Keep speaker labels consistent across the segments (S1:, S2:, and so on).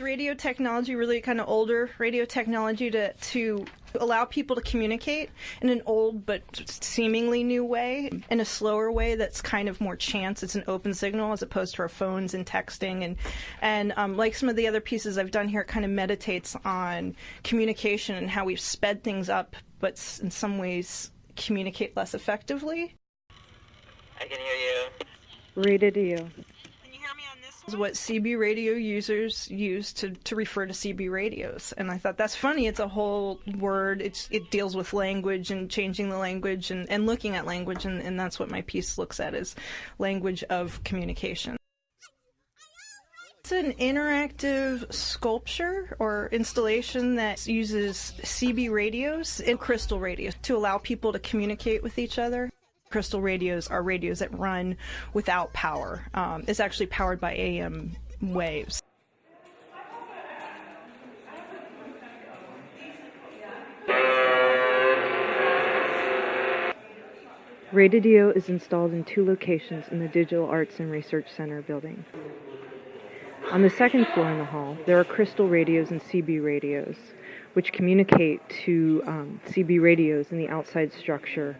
S1: radio technology, really kind of older radio technology, to allow people to communicate in an old but seemingly new way, in a slower way that's kind of more chance. It's an open signal as opposed to our phones and texting. And like some of the other pieces I've done here, it kind of meditates on communication and how we've sped things up, but in some ways communicate less effectively.
S2: I can hear you.
S3: Radidio.
S1: Is what CB radio users use to refer to CB radios, and I thought that's funny. It's a whole word. It deals with language and changing the language and looking at language, and that's what my piece looks at, is language of communication. It's an interactive sculpture or installation that uses CB radios and crystal radios to allow people to communicate with each other. Crystal radios are radios that run without power. It's actually powered by AM waves.
S3: Radidio is installed in 2 locations in the Digital Arts and Research Center building. On the 2nd floor in the hall, there are crystal radios and CB radios, which communicate to CB radios in the outside structure.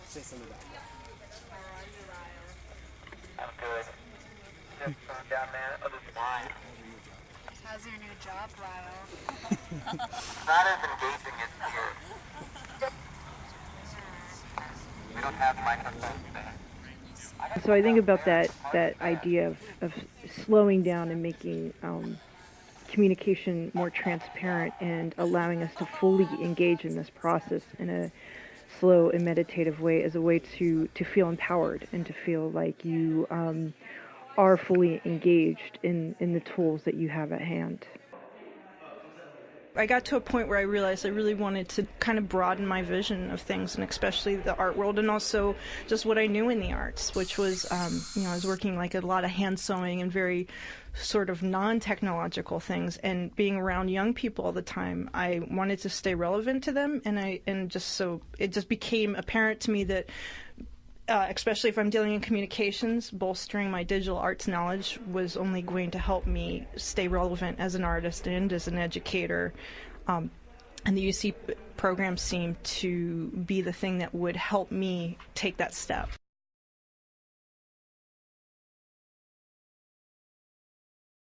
S4: Say something about it.
S2: I'm good. Just going down there. Oh, this wine.
S5: How's your new job, Lyle?
S2: Not as engaging as here. We don't have microphones there.
S3: So I think about that idea of slowing down and making communication more transparent and allowing us to fully engage in this process in a slow and meditative way, as a way to feel empowered and to feel like you are fully engaged in the tools that you have at hand.
S1: I got to a point where I realized I really wanted to kind of broaden my vision of things, and especially the art world, and also just what I knew in the arts, which was, I was working like a lot of hand sewing and very sort of non-technological things, and being around young people all the time, I wanted to stay relevant to them, and it just became apparent to me that especially if I'm dealing in communications, bolstering my digital arts knowledge was only going to help me stay relevant as an artist and as an educator. And the UC program seemed to be the thing that would help me take that step.